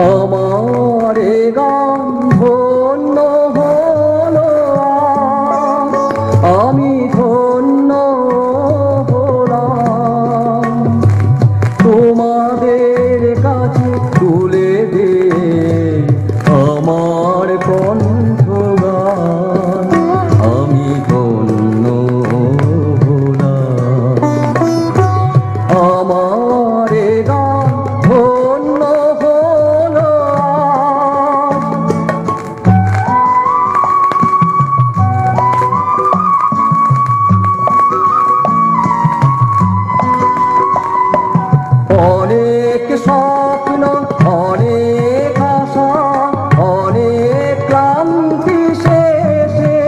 আমার গান ধন্য হলো আমি ধন্য হলাম তোমাদের কাছে তুলে দে আমার কণ্ঠগান আমি ধন্য হলাম আমার গান ধন্য হলো অনেক স্বপ্ন অনেক আশা অনেক ক্লান্তি শেষে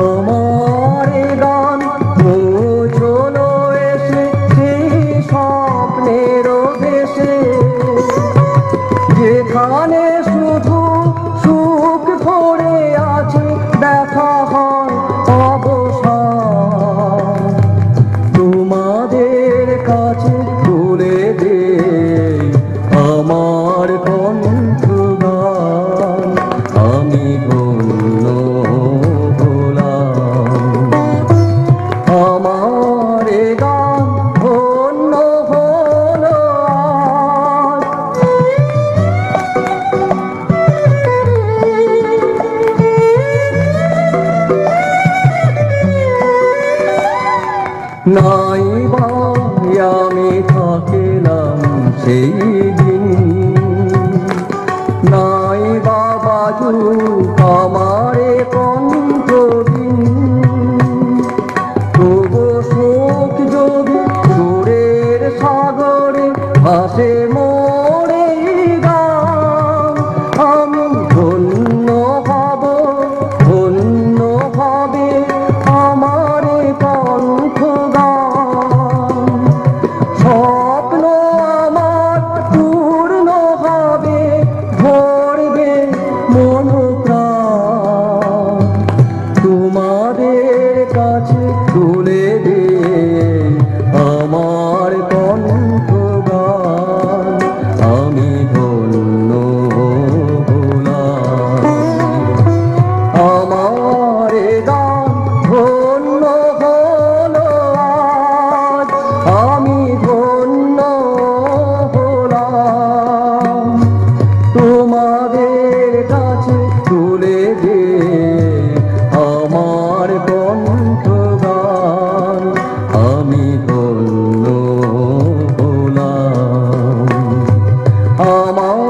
আমার গান পৌঁছলো এসে সেই স্বপ্নের দেশে যেখানে শুধু সুখ ভরে আছে ব্যথা হয় অবসান তোমাদের কাছে তুলে দে আমার কণ্ঠগান আমি ধন্য হলাম আমার গান ধন্য হলো নাই ভাই আমি থাকিলাম সেই দিন নাই বাবাজু আমারে কণ্ঠদিন তবু শোক যদি সুরের সাগরে ভাসে মোরে গান আমি ধন্য হব ধন্য হবে আমার কণ্ঠগান স্বপ্ন আমার পূর্ণ হবে ভরবে মন প্রাণ তোমাদের কাছে তুলে দে আমার কণ্ঠগান আমি ধন্য হলাম আমার গান ধন্য হলো আজ আমি ধন্য হলাম তোমাদের কাছে তুলে দে আমার কণ্ঠগান আমি ধন্য হলাম আমার